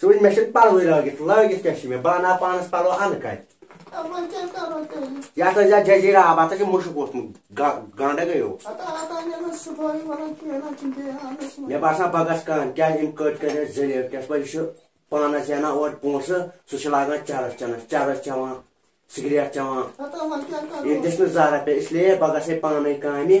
so in meshin palo lagi keshi me bana panas palo ankai ya to ja jejira abata ke mushu post ganda gayo me basa bagas kan kya im cut kare zelier kes baishu panas yana or ponsa sushalaga charas chawa cigarette chawa in desme zara pe isliye bagas se pane kaami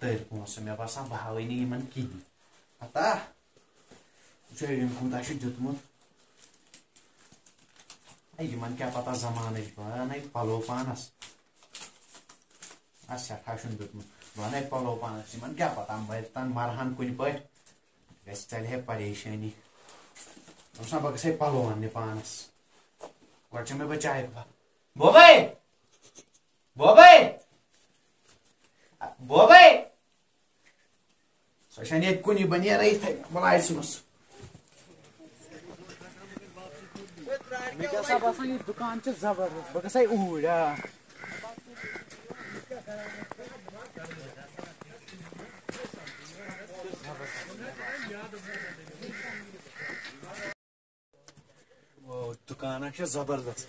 ter ponsa me passa bahaw ini man ki ata jerim ku ta shi jutmut ai man kya pata zamane ba nai palo panas asya khashun jutmut ba nai palo panas man kya pata tan marhan kun pat vestal he pareshani usa ba se palo anne panas korche me bachai ba bobai Bobai! So siya niyad ko ni baniya rin tayo. Malay sumas. May kasabasang yung dukaan siya zabar. Baka sa'y ula. Wow, dukaan siya zabardast.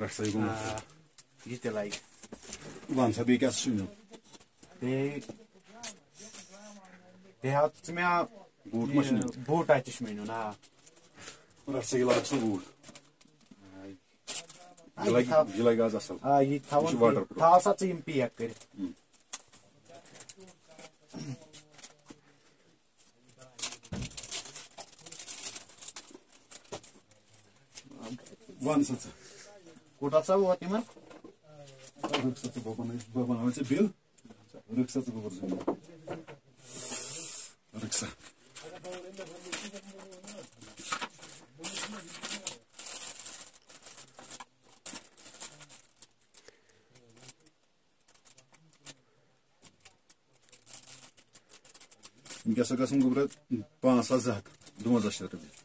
رٹ سا یہ یہ تہِ لگہِ one سا بیٚیہِ کیٛاہ چھُ نیُن بیٚیہِ ہاو ژٕ مےٚ بوٗٹ ما چھُ نیُن بوٗٹا تہِ چھُ مےٚ نیُن رٹ سا یہِ لاگ ژٕ بوٗٹ یہِ لگہِ آز اصل یہِ تھاوُن واٹر پروٗف تھاو سا ژٕ یِم پیک کٔرِتھ ون سا ژٕ کوٗتاہ سا ووت یِمن رٕکھ سا ژٕ بہٕ بناوے ژےٚ بِل رٕکھ سا ژٕ گوٚبُر زٔمیٖن رٕکھ سا وٕنکٮ۪س ہسا گژھن گوٚبرا 5,250 رۄپیہِ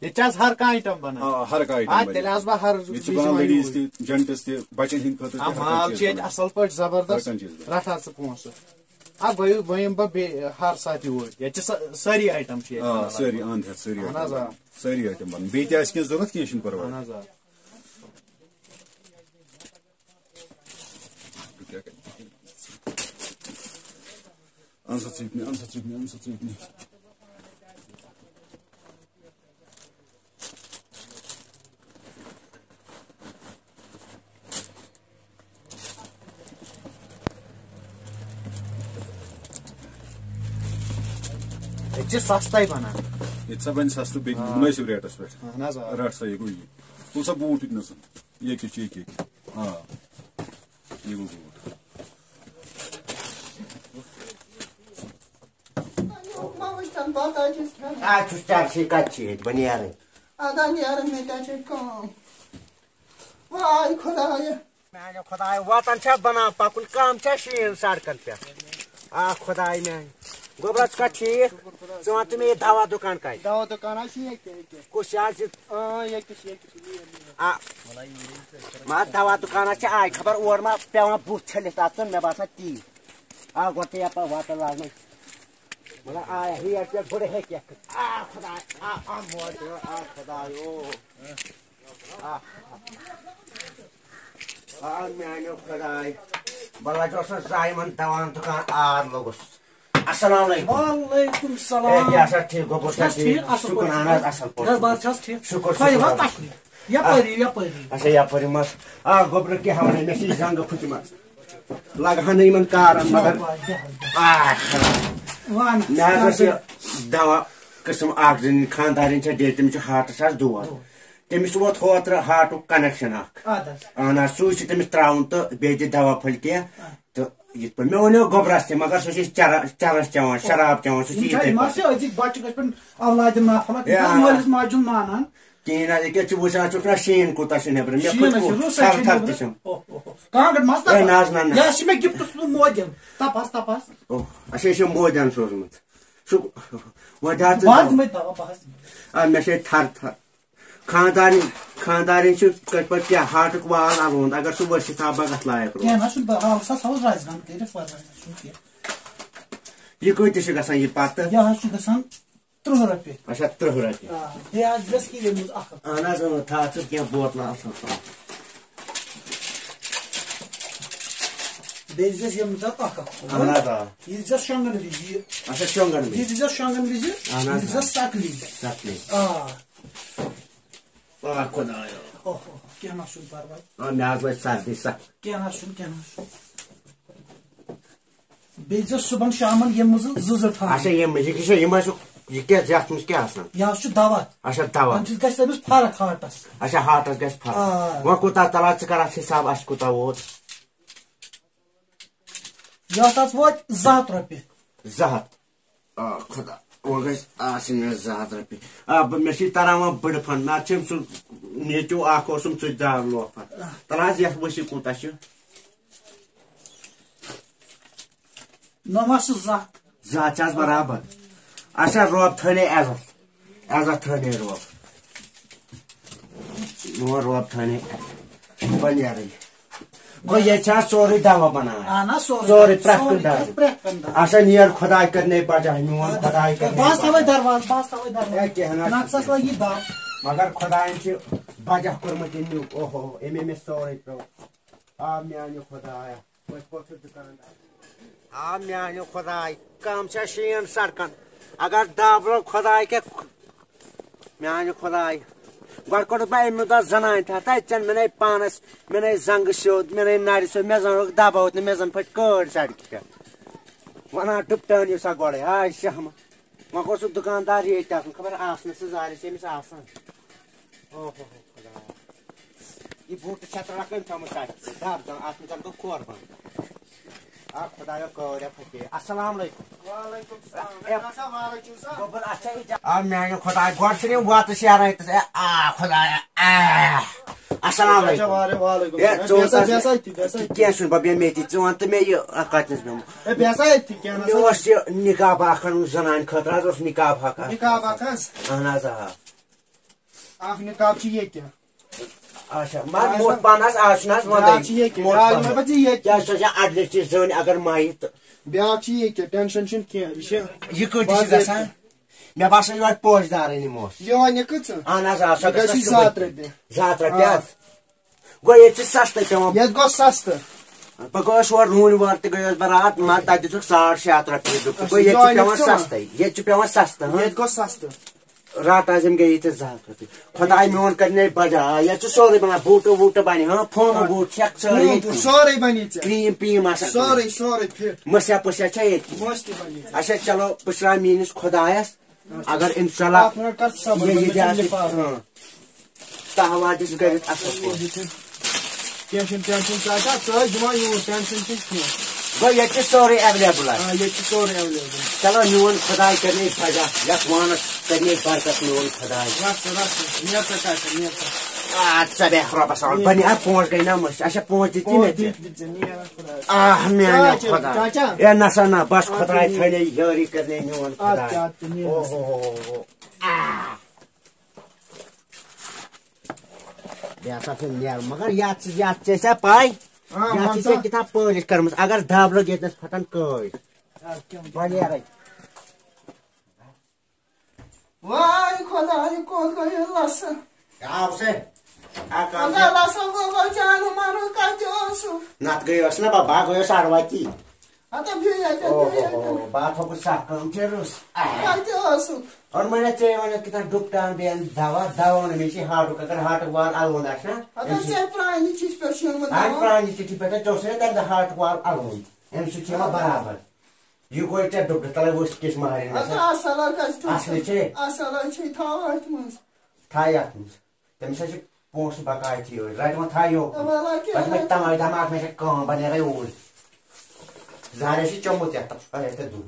ییٚتہِ چھِ حظ ہر کانٛہہ آیٹم بنان ہر کانٛہہ آیٹم تیٚلہِ آسہٕ بہٕ ہر ییٚتہِ چھِ بنان لیڈیٖز تہِ جنٹٕس تہِ بچن ہٕنٛدۍ خٲطرٕ مال چھُ ییٚتہِ اصل پٲٹھۍ زبردست رٹھ حظ ژٕ پونٛسہٕ بہٕ یِمہٕ بہٕ بیٚیہِ ہر ساتہٕ یوٗرۍ ییٚتہِ چھِ سٲری آیٹم چھِ ییٚتہِ سٲری انٛد ہٮ۪تھ اہن حظ سٲری آیٹم بنان بیٚیہِ تہِ آسہِ کینٛہہ ضروٗرت کینٛہہ چھُنہٕ پرواے اہن حظ ان سا ژٕپنہِ ان سا ژٕپنہِ ان سا ژٕپنہِ ییٚتہِ چھِ سستَے بنان ییٚتہِ سا بنہِ سستہٕ بیٚیہِ مُنٲسِب ریٹس پٮ۪ٹھ اہن حظ رٹ سا یہِ گوٚو یہِ تُل سا بوٗٹ ییٚتہِ نَس یہِ کیٛاہ چھُ یہِ کیٛاہ یہِ گوٚو بوٗٹ چھُس چرسی کتہِ چھِ ییٚتہِ بہٕ نیرٕنۍ ادا نیرن مےٚ تہِ چھِ کٲم واے خۄدایا میانہِ خۄداے وطن چھا بنان پکُن کم چھا شیٖن سڑکن پٮ۪ٹھ خۄداے میانہِ گوٚبرا ژٕ کتھ ٹھیٖک ژٕ وَن تہٕ مےٚ یہِ دوا دُکان کتہِ دوا دُکان حظ چھِ ییٚتہِ کُس چھُ حظ ییٚتہِ چھِ مگر دوا دُکانس چھِ آے خبر اور ما پیوان بُتھ چھٔلِتھ اژُن مےٚ باسان تی گۄڈٕ تہِ یپٲرۍ وتن لاگنٕے مگر آیا ریٹ پٮ۪ٹھ بُڈٕ ہیٚکہِ خۄداے خۄدایو میانیو خۄداے بہٕ لجوس نہٕ زانٛہہ یِمن دواہن دُکان آد لوٚگُس السلام علیکم وعلیکم السلام کیٛاہ سا ٹھیٖک گوٚبُر چھا ٹھیٖک شُکُر اہن حظ اصل پٲٹھۍ شُکُر اچھا یپٲرۍ مس گوٚبرٕ کیٛاہ ونے مےٚ چھِ زنٛگہٕ پھٕچمژ لگہٕ نہٕ یِمن کارن مگر مےٚ حظ ٲس یہِ دوا قٕسم اکھ زٔنۍ خانٛدارِنۍ چھےٚ ڈیتھ تٔمِس چھُ ہارٹس حظ دود تٔمِس ووت اوترٕ ہارٹُک کنیکشن اکھ اہن حظ سُے چھُ تٔمِس تراوُن تہٕ بیٚیہِ دِ دوا پھٔلۍ کینٛہہ تہٕ یِتھ پٲٹھۍ مےٚ ونیو گوٚبرس تہِ مگر سُہ چھُ چرس چٮ۪وان شراب چٮ۪وان سُہ چھُ کِہیٖنۍ حظ ییٚکیٛاہ ژٕ وٕچھان چھُکھ نا شیٖن کوٗتاہ چھُ نیبرٕ مےٚ تھر تھر تہِ چھُم نہ حظ نہ اچھا یہِ چھُ مودیٚن سوٗزمُت سُہ وۄنۍ حظ مےٚ چھِ تھر تھر خانٛدارِنۍ چھِ کِتھ پٲٹھۍ کیٛاہ ہارٹُک وال الوُنٛد اگر سُہ ؤسِتھ آو بگت لایق یہِ کۭتِس چھُ گژھان یہِ پتہٕ اچھا 30 رۄپیہِ اہن حظ تھاو ژٕ کینٛہہ بوتلہٕ اصل پٲٹھۍ اہن حظ اچھا شۄنٛگن خۄدایا مےٚ حظ لٔج سردی سخ صبحن شامن یِم زٕ اچھا یِم حظ یہِ کیٛاہ یتھ منٛز کیٛاہ آسان یہِ حظ چھُ دوا اچھا دوا گژھِ تٔمِس فرق ہارٹس اچھا ہارٹس گژھِ فرق وۄنۍ کوٗتاہ تلا ژٕ کر اتھ حساب اسہِ کوٗتاہ ووت یتھ حظ ووت 200 رۄپیہِ 200 خۄدا وۄنۍ گژھِ آسٕنۍ مےٚ 200 رۄپیہِ مےٚ چھِ تران وۄنۍ بٔڑٕ فنڈ نتہٕ چھُم سُہ نیٚچوٗ اکھ اوسُم ژٕ دار لوفر تل حظ یتھ ؤسِو کوٗتاہ چھُ 900 چھِ حظ برابر اچھا رۄب تھٲنے عزت تھٲنے رۄب میون رۄب تھٲنے بہٕ نیرٕے گوٚو ییٚتہِ چھِ حظ سورُے دوا بنان سورُے پرٛٮ۪تھ کُنہِ دوا اچھا نیر خۄداے کرنے بجاے میون خۄداے کرنے بہٕ حظ تھاوے درواز کینٛہہ نہ مگر خدایَن چھِ بجہ کوٚرمُت یہِ نیُک اوہو أمۍ مےٚ سورُے پیوٚو آ میانہِ خۄدایا آ میانہِ خۄداے کم چھا شیٖن سڑکن اگر دابلو خۄداے کیٛاہ میانہِ خۄداے گۄڈٕ کوٚڑُکھ مےٚ اَمہِ دۄہ زنانہِ تھا تَتہِ چَن مےٚ نَے پانس مےٚ نَے زنٛگہٕ سیوٚد مےٚ نَے نرِ سیوٚد مےٚ زن دبوت نہٕ مےٚ زن پھٔٹۍ کٲڑۍ سڑکہِ پٮ۪ٹھ ونان ڈُپٹٲنِو سا گۄڈے آے شہمہٕ وۄنۍ گوٚژھ سُہ دُکاندار ییٚتہِ آسُن خبر آسنہٕ سُہ زارِ چھِ أمِس آسان اوہو خۄدایا یہِ بوٗٹہٕ چھترا کٔمۍ تھٲومٕژ سڑکہِ دب زن اَتھ منٛز گوٚو کھور بنٛد آ خۄدایا کٲریا پھٹے السلام علیکم آ میانہِ خۄداے گۄڈٕ چھِ یِم وَتہٕ شیران ییٚتٮ۪س آ خۄدایا السلام علیکم کینٛہہ چھُنہٕ بہٕ بیٚہمہٕ ییٚتی ژٕ وَن تہٕ مےٚ یہِ کتنس بیٚہمہٕ مےٚ اوس یہِ نِکاح اکھ اَنُن زنانہِ خٲطرٕ حظ اوس نِکاح اکھ اہن حظ آ اچھا مگر موٹ پہن حظ آز چھُنہٕ حظ ونٛدے کیٛازِ سۄ چھےٚ اَڈلِچہِ زٔنۍ اگر مایہِ تہٕ بیٛاکھ چھِ ییٚکیٛاہ ٹٮ۪نشن چھُنہٕ کینٛہہ یہِ چھِ یہِ کۭتِس چھِ گژھان مےٚ باسان یورٕ پوشہٕ دارٕے نِموس یِہوے کۭژاہ اہن حظ آ سۄ گژھِ گژھِ 2 ہتھ رۄپیہِ 2 ہتھ رۄپیہِ حظ گوٚو ییٚتہِ چھِ سستَے پیٚوان ییٚتہِ گوٚو سستہٕ بہٕ گوٚوُس ہورٕ روٗنۍ وورٕ تہِ گٔیوس بہٕ راتھ مگر تتہِ دِژٕکھ 650 رۄپیہِ دوٚپُکھ گوٚو ییٚتہِ چھُ پیٚوان سستَے ییٚتہِ چھُ پیٚوان سستہٕ ییٚتہِ گوٚو سستہٕ رات اعظم گٔے ییٚتہِ 2 ہتھ رۄپیہِ خۄداے میون کرنے بجا ییٚتہِ چھُ سورُے بنان بوٗٹہٕ ووٗٹہٕ بنہِ ہاں فومہٕ بوٗٹ چھکھ سٲری سورُے بنی ژےٚ کرٛیٖم پیٖم آسان سورُے سورُے فِٹ مٔسیا پٔسیا چھا ییٚتہِ مٔس تہِ بنی اچھا چلو بہٕ چھُس میٲنِس خۄدایس اگر اِنشاء اللہ ییٚتہِ آسہِ تہوا دِژ کٔرِتھ اصل پٲٹھۍ کینٛہہ چھُنہٕ ٹٮ۪نشن چاچا ژٕ ٲسۍ دِوان یوٗر ٹٮ۪نشن چھُنہٕ کینٛہہ گوٚو ییٚتہِ چھُ سورُے ایویلیبٕل آ ییٚتہِ چھُ سورُے ایویلیبل چلو میون خۄداے کرنے بجا یتھ وانس کرنے برکت میون خۄداے نیٖر سا چاچا نیٖر سا ژٕ بیٚہہ رۄبس حوال بنہِ ہا پونٛسہٕ گٔے نا مٔشۍ اچھا پونٛسہٕ دِتۍ مےٚ ژےٚ آہ میانہِ خۄداے اے نسا نہ بس خۄداے تھٲینے یٲری کرنے میون خۄداے اوہو بیٚیہِ ہسا چھُ نیرُن مگر یتھ ژےٚ چھا پاے یتھ چھِ ژےٚ کِتاب پٲلِش کٔرمٕژ اگر دب لوٚگ ییٚتنس پھٹن کٲڑۍ وۄنۍ نیرے واے خۄداے کوٚت گوٚو یہِ لسہٕ آو سے خۄدا لسہٕ گوٚو جانہٕ مانہٕ کتہِ اوسُکھ نتہٕ گٔیوس نا ببا گٔیوس اروتی ہتا بِہِو ییٚتٮ۪ن بات ہوٚکُس سکھ کٲم چھِ رٕژ کتہِ اوسُکھ اور میں نے ژےٚ ونیٚتھ کِتاب ڈُپٹان بیٚیہِ دوا ووٚن مےٚ چھِ ہاٹُک اگر ہاٹُک وال الوُن آسہِ نا ہتا ژےٚ پرٛانہِ چِٹھِ پٮ۪ٹھ چھُ اوٚنمُت اَمہِ پرٛانہِ چِٹھِ پٮ۪ٹھ ژےٚ اوسُے نا تمہِ دۄہ ہاٹُک وال الوُن اَمہِ سۭتۍ چھُ یِوان برابر یہِ گوٚو ژےٚ ڈُپٹہٕ تلے ؤسۍ کِس مہرٮ۪ن ہتا اصل گژھِ اصلہِ چھے اصل چھے تھاو أتھۍ منٛز تھاے اتھ منٛز تٔمِس حظ چھِ پونٛسہٕ بقایتھٕے یٲرۍ رٹہِ وۄنۍ تھاے یوکُن پتہٕ مےٚ تماے دماغ مےٚ چھےٚ کٲم بہٕ نیرے اوٗرۍ زاریا چھِ چومُت یتھ ییٚتٮ۪تھ دوٗر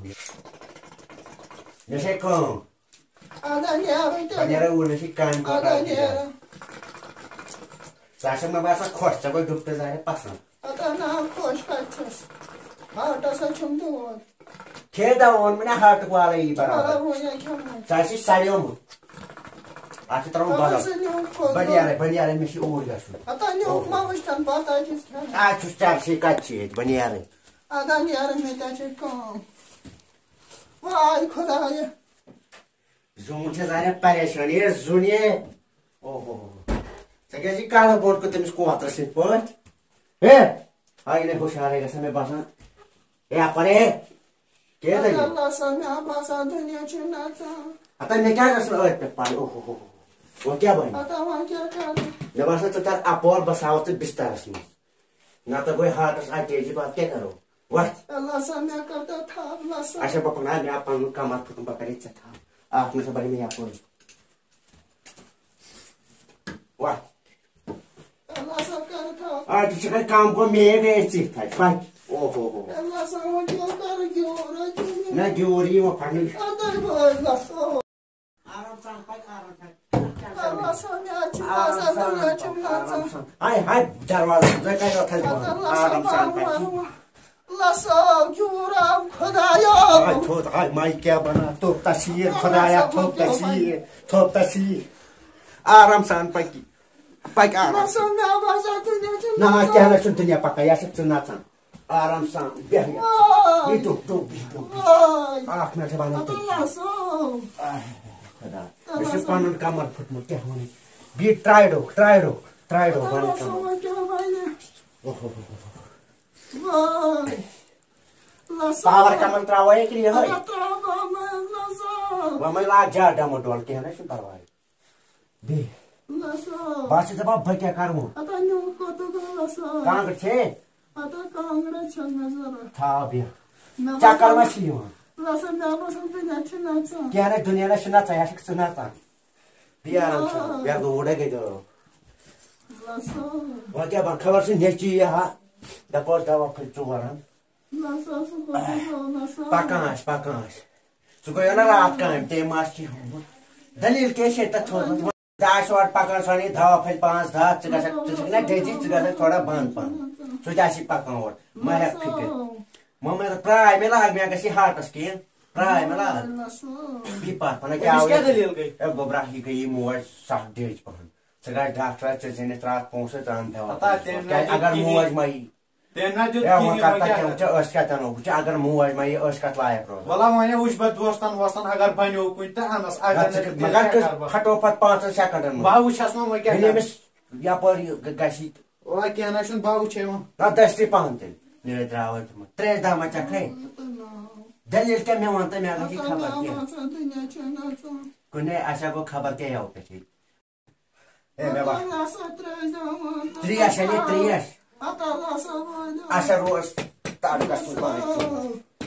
مےٚ چھے کٲم ادا نیرُن بہٕ نیرے اوٗرۍ مےٚ چھِ کامہِ ادا نیرُن ژٕ آسکھ مےٚ باسان خۄش ژےٚ گوٚو ڈُپٹہٕ زاریا پسنٛد ہتا نا خۄش کتہِ چھس ہاٹس ہا چھُم دود کھے دوا ووٚن مےٚ نا ہاٹُک والے یی برابر وۄنۍ کھٮ۪مو ژٕ آسی سڑیومُت اتھ چھُ تراوُن بدل بہٕ نیرے مےٚ چھُ اوٗرۍ گژھُن ہتا نیوٗکھ ما وٕچھتن بتہٕ أکِس کھٮ۪مو آز چھُس چرسی کتہِ چھِ ییٚتہِ بہٕ نیرے ادا نیرن مےٚ تے چھے کٲم واے خۄدایا زوٗن چھِ زاریا پریشٲنی ہے زوٗنہِ اوہو ژےٚ کیٛازِ یہِ کلہٕ بوٚڑ کوٚر تٔمِس کوترٕ سٕنٛدۍ پٲٹھۍ ہے ہاے نَے ہُشارے گژھان مےٚ باسان ہے اپرے کیٛاہ دٔلیٖل اللہ سا مےٚ باسان دُنیا چھُ نژان ہتا مےٚ کیٛازِ ٲس نہٕ أتھۍ پٮ۪ٹھ پاے اوہو وۄنۍ کیٛاہ بنہِ ہتا وۄنۍ کیٛاہ کرٕ مےٚ باسان ژٕ تر اپور بہٕ ساوَتھ ژٕ بسترس منٛز نتہٕ گوٚے ہاٹس اٹیچی پتہٕ کیٛاہ کرو وۄتھ اللہ سا مےٚ کر تہٕ تھپھ لسہٕ اچھا بہٕ پکناو مےٚ پنُن کمر پھُٹُن بہٕ کرے ژےٚ تھپھ اکھ نسا بنہِ مےٚ یپٲرۍ وۄتھ اللہ سا کر تھپھ آ ژٕ چھکھے کم گوٚو مے گٔیے ژِتھ تھَتہِ پکہِ اوہو اللہ سا وۄنۍ کیٛاہ کرٕ گیوٗر نہ گیوٗر یی وۄنۍ پھٹنٕے ادا بٲے لسہٕ آرام سان پکہِ آرام سان اللہ سا مےٚ چھُ باسان دُنیا چھُم نژان ہاے ہاے دروازٕ ژٕ کتہِ وۄتھَس بۄن آرام سان پکہِ لسو گیوٗر آو خۄدایا آے تھوٚد آے ماے کیٛاہ بنا تھوٚپ تصیٖر خۄدایا تھوٚپ تصیٖر آرام سان پکہِ آرام لسو مےٚ باسان دُنیا چھُم نہ کیٛاہ نہ چھُنہٕ دُنیا پکان یہِ چھِ ژٕ نژان آرام سان بیٚہہ یہِ ٹوٚپ واے اکھ مِنٹ بنٲو لسو خۄدا مےٚ چھُ پَنُن کمر پھُٹمُت کیٛاہ وَنہٕ بیٚیہِ ٹرٛایڈو بنٛد پاور کمل ترٛاوے کِنہٕ یِہوے وۄنۍ مَے لاگ زیادٕ ڈَمہٕ ڈول کیٚنٛہہ نہٕ چھُنہٕ پرواے بیٚیہِ بہٕ چھُس دَپان بہٕ کیٛاہ کَرٕ کانٛگٕر چھے تھاو بیٚہہ چکر ما چھِ یِوان کیٚنٛہہ نہٕ دُنیا نہ چھُ نژان یا چھُکھ ژٕ نژان بیٚیہِ آرام سان بیٚہہ دوٗر ہے گٔے وۄنۍ کیٛاہ بَن خبر سُہ نیٚچی یہِ ہا دَپوس دوا پھٔلۍ ژورَن پَکان آسہِ ژٕ گوٚو نا راتھ کامہِ تٔمۍ ما آسہِ کینٛہہ ہومُت دٔلیٖل کیٛاہ چھے تَتھ تھوٚومُت آسہِ اورٕ پَکان سۄنٕے دوا پھٔلۍ 5-10 ژٕ گژھکھ ژٕ چھُکھ نا ڈیٚجی ژٕ گژھکھ تھوڑا بنٛد پَہم سُہ تہِ آسی پَکان اورٕ ما ہٮ۪کہٕ فِکر مےٚ پرٛاے مےٚ لاگ مےٚ گژھِ یہِ ہاٹَس کِہیٖنۍ پرٛاے مےٚ لاگ بیٚیہِ پَتھ وَنان کیٛاہ گوٚبرا یہِ گٔیی موج سَخ ڈیٚج پَہَن ژٕ گژھ ڈاکٹرَس ژٕ زینِتھ راتھ پونٛسہٕ ژٕ اَن دوا اگر موج ما یی أسۍ کَتٮ۪ن وٕچھ اگر موج ما یی أسۍ کَتھ لایق روزو مگر کھٹو پَتہٕ 5 سیکنڈن ییٚلہِ أمِس یپٲرۍ گژھِ نہ دٔستی پَہَن تیٚلہِ نیرِ درٛاوے ترٛیش دَہ ما چکھے دٔلیٖل کیٛاہ مےٚ وَن تہٕ مےٚ گژھِ خبر کینٛہہ کُنے اَسہِ گوٚو خبر کیٛاہ یَوٕ پٮ۪ٹھٕے ترٛیش اَنے ترٛیش اچھا روز تڑکس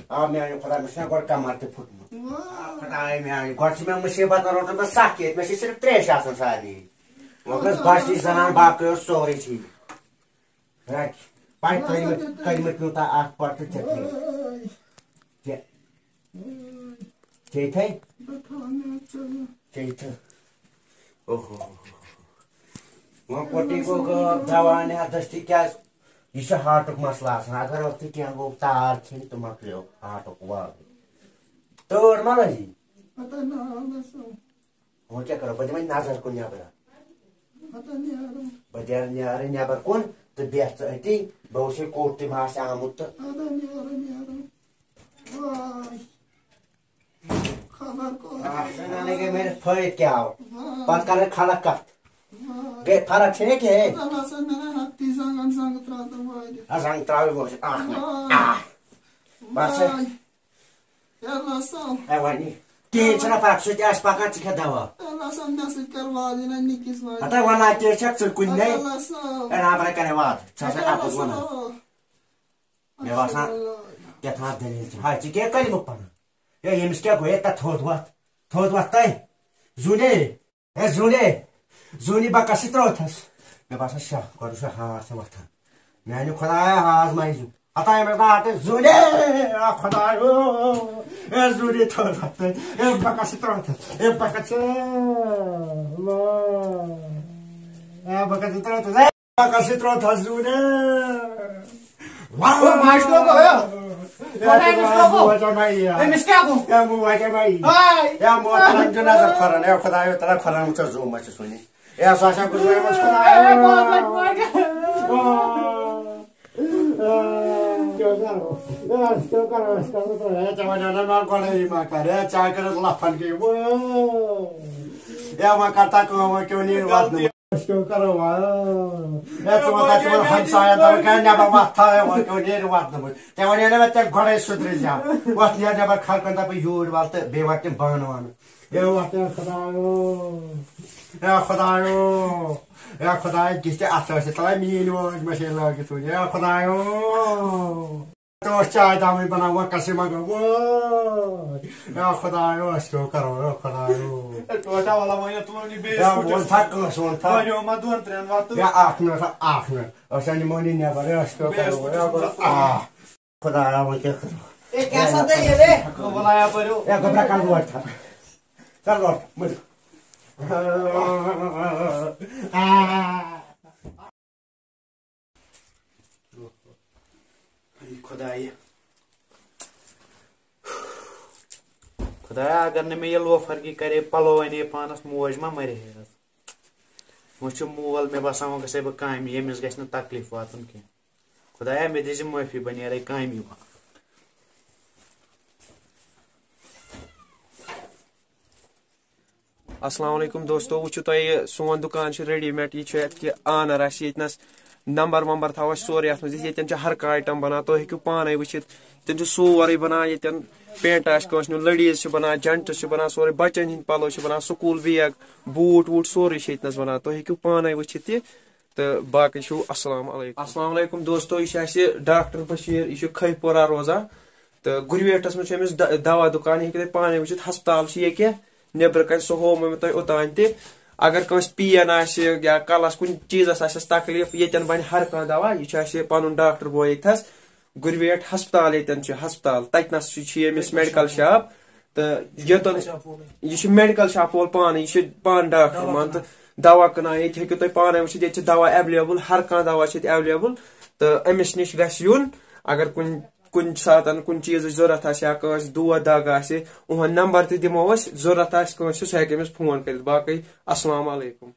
آ میانہِ خۄدا مےٚ چھُنا گۄڈٕ کمر تہِ پھُٹمُت خۄداے میانہِ گۄڈٕ چھِ مےٚ مُصیٖبت روٚٹمُت مےٚ سکھ ییٚتہِ مےٚ چھِ صرف ترٛیش آسان سارنٕے وۄنۍ گٔژھ بچہٕ تہِ زنان باقٕے اوس سورُے ٹھیٖک کٔرمٕتۍ پیوٗتاہ اکھ پتہٕ چیٚتھٕے اوہو وۄنۍ پوٚٹُے گوٚو غٲب دوا اَنہِ ہا دٔستی کیٛازِ یہِ چھُ ہاٹُک مسلہٕ آسان اگر اتھ تہِ کینٛہہ گوٚو تار کھیٚنۍ تہٕ مۄکلیو ہاٹُک واقعہٕ تۭر ما لٔجی وۄنۍ کیٛاہ کرو بہٕ دِمے نظر کُن نیبرٕ بہٕ نیرٕ نیبر کُن تہٕ بیٚہہ ژٕ أتی بہٕ وٕچھے کوٚت تہِ ما آسہِ آمُت تہٕ گٔے مےٚ پھٲیِد کیٛاہ آو پتہٕ کرے خلق کتھ گٔے فرق چھے کینٛہہ زنٛگ ترٛاوِ بس وۄنۍ کِہیٖنۍ چھُنہ فرق سُہ تہِ آسہِ پکان ژٕ کھےٚ دوا ہتا ونان کیٛاہ چھکھ ژٕ کُنہِ رابرا کرے واتہٕ ژٕ ہسا اپُز ونان مےٚ باسان کیٛاہ تھام دٔلیٖل چھِ ہاے ژٕ کیٛاہ کٔرمُت پنُن ہے ییٚمِس کیٛاہ گوٚو ہے تتھ تھوٚد وتھ تۄہہِ زوٗنی بکس سۭتۍ ترٛووتھس مےٚ باسان شاہ گۄڈٕ چھُ ہاس وۄتھان میانہِ خۄدایا ہاز ما یی ہتا أمِس ناٹہٕ زوٗنی خۄدایا زوٗنی تھوٚد وتھ تۄہہِ بکس سۭتۍ ترٛووتھس بکس سۭتۍ ترٛووتھس زوٗنی نظر کھۄرن ہے خۄدایا تعالیٰ کھۄرن وٕچھو زوٗ ما چھُس وٕنہِ ہے سُہ آسیا گُزریومُت گۄڈے چاے کٔرٕس لفن گٔے ہے وۄنۍ کر تا کٲم وۄنۍ کیوں نیٖرِ واتنہٕ ہمساین نٮ۪بر وتھ تھاو وۄنۍ کیوں نیرِ واتنہٕ تٔمۍ ونے نا مےٚ ژےٚ گۄڈے سُدرِ زِ وتھ نیر نٮ۪بر خلقن دپہٕ یوٗرۍ ول تہٕ بیٚیہِ واتہِ تِم بانہٕ وانہٕ ہے وتھ خۄدایو ہے خۄدایا کِژھ تہِ اتھٕ ٲسِتھ تَلے میٛٲنۍ وٲج ما چھے لٲگِتھ وٕنہِ ہے خۄدایو تہِ اوس چاے دامٕے بناو وۄنۍ کسے ما گوٚو وٲے ہے خۄدایو أسۍ کیٛاہ کرو ہے خۄدایو ووٚن تھا کٲنٛسہِ ووٚن تھا ہے اکھ مِنٹ أسۍ نِمون یہِ نٮ۪بر ہے أسۍ کیٛاہ کرو خۄدایا وۄنۍ کیٛاہ کرو ہے گوٚبرا کر لوڑ تھا کر لوڑ مٔرۍ خۄدایا اگر نہٕ مےٚ یہِ لوفرگی کرے پلو انے پانس موج ما مرِ ہے وۄنۍ چھُ مول مےٚ باسان وۄنۍ گژھے بہٕ کامہِ ییٚمِس گژھِ نہٕ تکلیف واتُن کینٛہہ خۄدایا مےٚ دِژ معٲفی بہٕ نیرے کامہِ وۄنۍ السلام علیکم دوستو وچھو تۄہہِ سون دُکان چھُ ریڈی میڈ یہِ چھُ اَتہِ آنر اَسہِ ییٚتنس نمبر ومبر تھاو اَسہِ سورُے اَتھ منٛز ییٚتٮ۪ن چھُ ہر کانٛہہ آیٹم بنان تُہۍ ہیٚکِو پانے وٕچھِتھ ییٚتٮ۪ن چھُ سورُے بنان ییٚتٮ۪ن پینٹ آسہِ کٲنٛسہِ نیُن لٔڈیٖز چھِ بنان جنٹٕس چھِ بنان سورُے بچن ہٕنٛدۍ پلو چھِ بنان سکوٗل بیگ بوٗٹ ووٗٹ سورُے چھُ ییٚتنس بنان تُہۍ ہیٚکِو پانے وٕچھِتھ تہِ تہٕ باقٕے چھُو السلام علیکم. السلام علیکم دوستو یہِ چھُ اَسہِ ڈاکٹر بشیٖر یہِ چھُ کھٔہۍ پورہ روزان تہٕ گُرویٹس منٛز چھُ أمِس دوا دُکان یہِ ہیٚکِو تُہۍ پانے وٕچھِتھ ہسپتال چھُ ییٚکیٛاہ نیبرٕ کنہِ سُہ ہومو مےٚ تۄہہِ اوٚتانۍ تہِ اگر کٲنٛسہِ پین آسہِ یا کلس کُنہِ چیٖزس آسٮ۪س تکلیٖف ییٚتٮ۪ن بنہِ ہر کانٛہہ دوا یہِ چھُ اَسہِ پنُن ڈاکٹر بوے ییٚتھس گُرویٹ ہسپتال ییٚتٮ۪ن چھُ ہسپتال تتنس چھُ أمِس میڈکل شاپ تہٕ یوٚتن یہِ چھُ میڈکل شاپ وول پانہٕ یہِ چھُ پانہٕ ڈاکٹر مان ژٕ دوا کٕنان ییٚتہِ ہیٚکِو تُہۍ پانے وٕچھِتھ ییٚتہِ چھِ دوا ایویلیبل ہر کانٛہہ دوا چھِ ییٚتہِ ایویلیبل تہٕ أمِس نِش گژھِ یُن اگر کُنہِ ساتہٕ کُنہِ چیٖزٕچ ضروٗرت آسہِ یا کٲنٛسہِ دود دگ آسہِ اُہُنٛد نمبر تہِ دِمو أسۍ ضروٗرت آسہِ کٲنٛسہِ سُہ ہیٚکہِ أمِس فون کٔرِتھ باقٕے السلام علیکم.